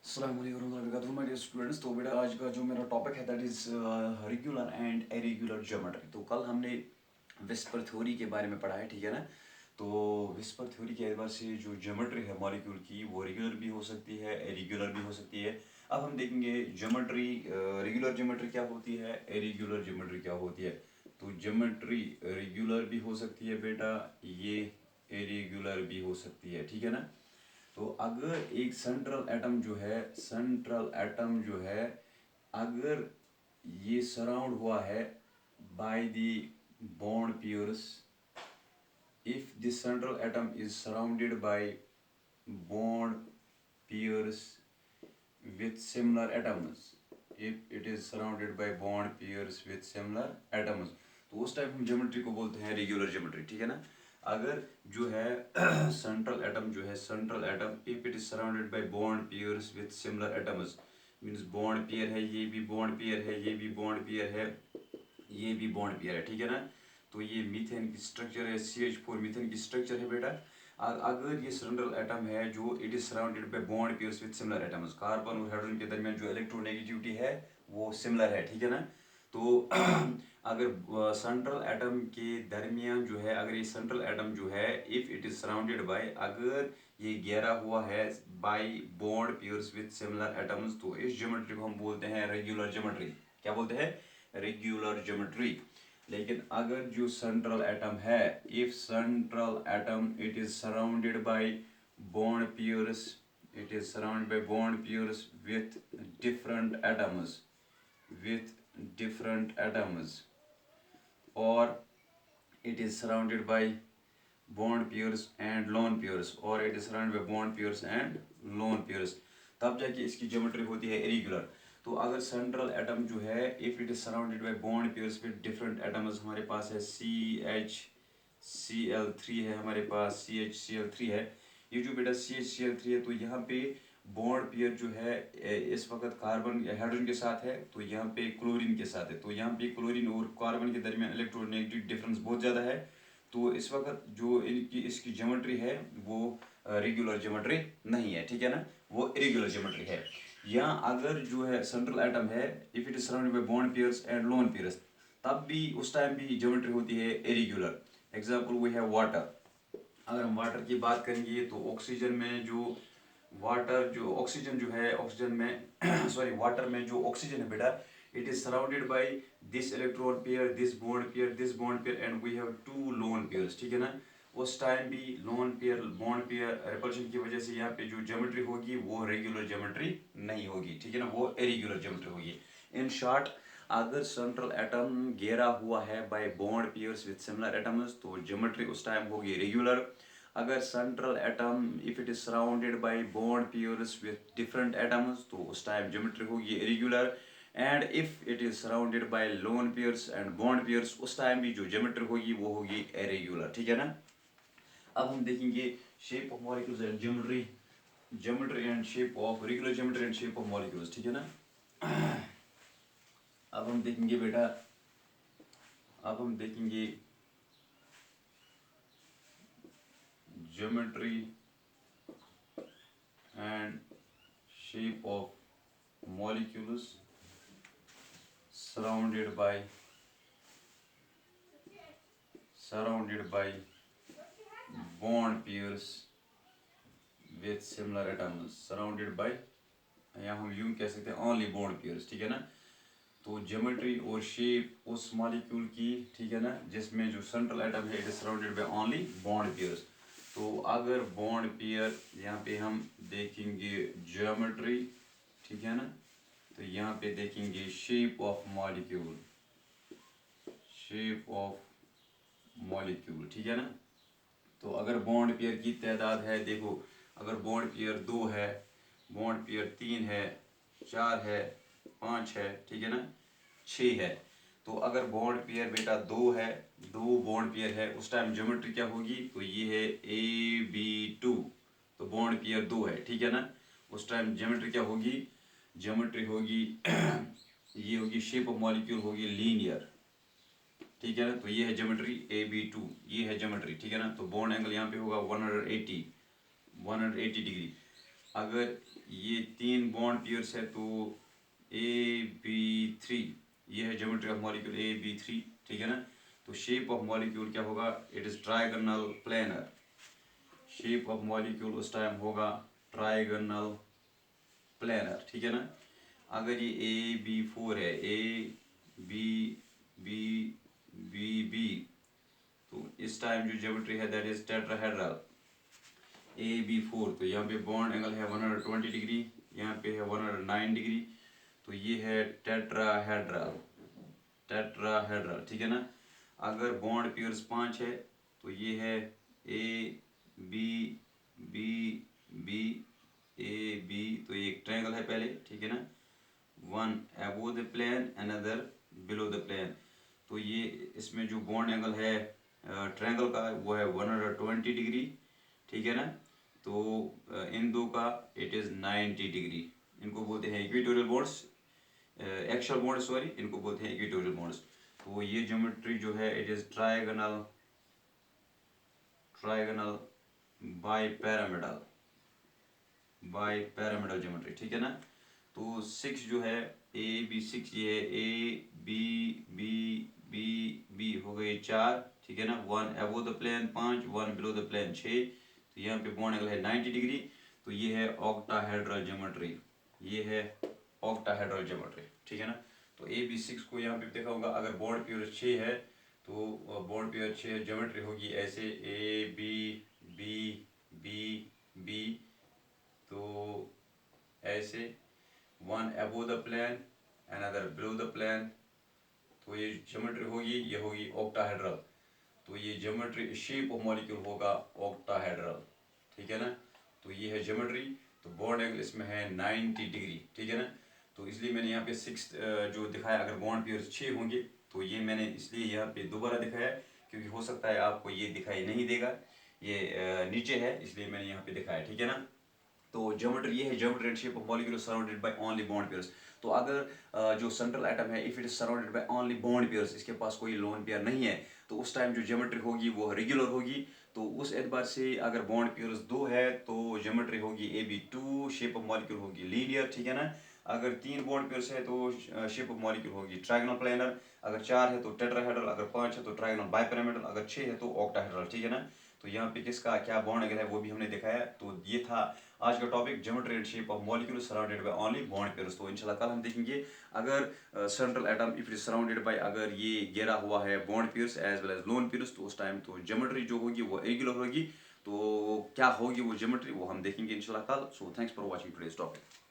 अस्सलाम वालेकुम warahmatullahi wabarakatuh my dear students. तो बेटा आज का जो मेरा टॉपिक है that is regular and irregular geometry. तो कल हमने विस्पर थ्योरी के बारे में पढ़ा है, ठीक है ना। तो विस्पर थ्योरी के एतबार से जो ज्योमेट्री है मॉलिक्यूल की वो रेगुलर भी हो सकती है, इरेगुलर भी हो सकती है। अब हम देखेंगे ज्योमेट्री, रेगुलर ज्योमेट्री क्या होती है, इरेगुलर ज्योमेट्री क्या होती है। तो ज्योमेट्री रेगुलर भी हो सकती है बेटा, ये इरेगुलर भी हो सकती है, ठीक है ना। तो अगर एक सेंट्रल एटम जो है अगर ये सराउंड हुआ है by the bond pairs, if the central atom is surrounded by bond pairs with similar atoms, if it is surrounded by bond pairs with similar atoms, तो उस टाइप हम ज्योमेट्री को बोलते हैं रेगुलर ज्योमेट्री, ठीक है ना। अगर जो है central atom if it is surrounded by bond pairs with similar atoms, means bond pair है, ये भी बॉन्ड पेयर है, ये भी बॉन्ड पेयर है, ये भी बॉन्ड पेयर है, ठीक है ना। तो ये मीथेन की स्ट्रक्चर है, CH4 मीथेन की स्ट्रक्चर है बेटा। अगर ये सेंट्रल एटम है जो it is surrounded by bond pairs with similar atoms, carbon और हाइड्रोजन के दरमियान जो इलेक्ट्रोनेगेटिविटी है वो सिमिलर है, ठीक है ना। तो अगर सेंट्रल एटम के दरमियान जो है, अगर ये सेंट्रल एटम जो है if it is surrounded by, अगर ये घेरा हुआ है bye bond pairs with similar atoms, तो इस ज्योमेट्री को हम बोलते हैं रेगुलर ज्योमेट्री। क्या बोलते हैं? Regular geometry. लेकिन अगर जो सेंट्रल एटम है, if central atom it is surrounded by bond pairs, it is surrounded by bond pairs with different atoms, with different atoms, or it is surrounded by bond pairs and lone pairs, or it is surrounded by bond pairs and lone pairs, तब जाके इसकी geometry होती है irregular. तो अगर central atom जो है if it is surrounded by bond pairs with different atoms, हमारे पास है CHCl3 है, हमारे पास CHCl3 है, ये जो बेटा CHCl3 है, तो यहाँ पे बॉन्ड पेयर जो है इस वक्त कार्बन हाइड्रोजन के साथ है, तो यहाँ पे क्लोरीन के साथ है। तो यहाँ पे क्लोरीन और कार्बन के दरमियान इलेक्ट्रोनेगेटिव डिफरेंस बहुत ज़्यादा है। तो इस वक्त जो इनकी इसकी ज्योमेट्री है वो रेगुलर ज्योमेट्री नहीं है, ठीक है ना, वो इरेगुलर ज्योमेट्री है। यहाँ अगर जो है सेंट्रल एटम है if it is surrounded by bond pairs and lone pairs, तब भी उस टाइम भी ज्योमेट्री होती है irregular. Example we have water. अगर हम वाटर की बात करेंगे तो ऑक्सीजन में जो ऑक्सीजन जो है, ऑक्सीजन में सॉरी वाटर में जो ऑक्सीजन है बेटा, it is surrounded by this electron pair, this bond pair and we have two lone pairs, ठीक है ना। उस टाइम भी lone pair bond pair repulsion की वजह से यहाँ पे जो ज्योमेट्री होगी वो रेगुलर ज्योमेट्री नहीं होगी, ठीक है ना, वो इरेगुलर ज्योमेट्री होगी। इन शॉर्ट, अगर सेंट्रल एटम घेरा हुआ है bye bond pairs with similar atoms, तो ज्योमेट्री उस टाइम होगी रेगुलर। अगर central atom if it is surrounded by bond pairs with different atoms, तो उस टाइम ज्योमेट्री होगी irregular. And if it is surrounded bye lone pairs and bond pairs, उस time भी जो ज्योमेट्री होगी वो होगी इरेगुलर, ठीक है ना। अब हम देखेंगे shape of molecules and geometry and shape of regular geometry and shape of molecules, ठीक है ना। अब हम देखेंगे बेटा, अब हम देखेंगे geometry and shape of molecules surrounded by bond pairs with similar atoms, surrounded by, या हम यूं कह सकते हैं ओनली बॉन्ड पेयर्स, ठीक है ना। तो ज्योमेट्री और शेप उस मॉलिक्यूल की, ठीक है ना, जिसमें जो सेंट्रल एटम है it is surrounded by only bond pairs. तो अगर बॉन्ड पेयर, यहाँ पे हम देखेंगे ज्योमेट्री, ठीक है ना, तो यहाँ पे देखेंगे शेप ऑफ मॉलिक्यूल, ठीक है ना। तो अगर बॉन्ड पेयर की तादाद है, देखो अगर बॉन्ड पेयर 2 है, बॉन्ड पेयर 3 है, 4 है, 5 है, ठीक है ना, 6 है। तो अगर बॉन्ड पेयर बेटा 2 है, 2 बॉन्ड पेयर है, उस टाइम ज्योमेट्री क्या होगी, तो ये है AB2, तो बॉन्ड पेयर 2 है, ठीक है ना। उस टाइम ज्योमेट्री क्या होगी, ज्योमेट्री होगी ये होगी शेप ऑफ मॉलिक्यूल होगी लीनियर, ठीक है ना। तो ये है ज्योमेट्री AB2, ये है ज्योमेट्री, ठीक है ना। तो बॉन्ड एंगल यहाँ पे होगा 180 डिग्री। अगर ये 3 बॉन्ड पेयर्स है तो AB3, ये है ज्योमेट्री ऑफ मॉलिक्यूल AB3, ठीक है ना। तो शेप ऑफ मॉलिक्यूल क्या होगा, it is trigonal planar. Shape of molecule उस टाइम होगा ट्राइगोनल प्लेनर, ठीक है ना। अगर ये AB4 है, AB, तो इस टाइम जो ज्योमेट्री है दैट इज टेट्राहेड्रल AB4। तो यहाँ पे बॉन्ड एंगल है 120 डिग्री, यहाँ पे है 109 डिग्री, तो ये है टेट्राहेड्रल, टेट्राहेड्रल, ठीक है ना। अगर बॉन्ड पेयर्स 5 है तो ये है AB, AB, तो ये एक ट्रायंगल है पहले, ठीक है ना। One above the plane, another below the plane. तो ये इसमें जो बॉन्ड एंगल है ट्रायंगल का वो है 120 डिग्री, ठीक है ना। तो इन दो का इट इज़ 90 डिग्री। इनको बोलते हैं equatorial bonds, axial bond sorry, इनको बोलते हैं इक्वेटोरियल बॉन्ड्स। तो ये ज्योमेट्री जो है it is trigonal, trigonal bipyramidal, bipyramidal geometry, ठीक है ना। तो 6 जो है AB6, ये है A B हो गई 4, ठीक है ना। 1 above the plane 5, 1 below the plane 6। तो यहाँ पे बॉन्ड एंगल है 90 डिग्री। तो ये है ऑक्टाहेड्रल ज्योमेट्री, ये है ऑक्टाहेड्रल ज्योमेट्री, ठीक है ना। तो AB6 को यहाँ पे देखा होगा, अगर बॉन्ड पेयर 6 है तो बॉन्ड पेयर 6 ज्योमेट्री होगी ऐसे AB, तो ऐसे 1 above the plane, another below the plane. तो ये ज्योमेट्री होगी, ये होगी ऑक्टाहेड्रल। तो ये ज्योमेट्री शेप ऑफ मॉलिक्यूल होगा ऑक्टाहेड्रल, ठीक है ना। तो ये है ज्योमेट्री। तो बॉन्ड एंगल इसमें है 90 डिग्री, ठीक है ना। तो इसलिए मैंने यहाँ पे 6 जो दिखाया, अगर बॉन्ड पेयर्स 6 होंगे तो ये मैंने इसलिए यहाँ पे दोबारा दिखाया, क्योंकि हो सकता है आपको ये दिखाई नहीं देगा, ये नीचे है, इसलिए मैंने यहाँ पे दिखाया, ठीक है ना। तो ज्योमेट्री ये है, geometry and shape of molecule surrounded by only bond pairs. तो अगर जो सेंट्रल एटम है if it is surrounded by only bond pairs, इसके पास कोई लोन पेयर नहीं है, तो उस टाइम जो ज्योमेट्री होगी वो रेगुलर होगी। तो उस एतबार से अगर बॉन्ड पेयर्स 2 है तो ज्योमेट्री होगी AB2, शेप ऑफ मॉलिक्यूल होगी लीनियर, ठीक है ना। अगर 3 बॉन्ड पेयर्स है तो शेप ऑफ मॉलिक्यूल होगी ट्रायगोनल प्लेनर, अगर 4 है तो टेट्राहेड्रल, अगर 5 है तो ट्रायगोनल बाइपिरामिडल, अगर 6 है तो ऑक्टाहेड्रल, ठीक है ना। तो यहाँ पे किसका क्या बॉन्ड एंगल है वो भी हमने दिखाया। तो ये था आज का topic, geometry and shape of molecule surrounded by only bond pairs. तो इंशाल्लाह कल हम देखेंगे अगर central atom if it is surrounded by, अगर ये घेरा हुआ है bond pairs as well as lone pairs, तो उस टाइम तो ज्योमेट्री जो होगी वो रेगुलर होगी। तो क्या होगी वो ज्योमेट्री वो हम देखेंगे इंशाल्लाह कल। So thanks for watching today's topic.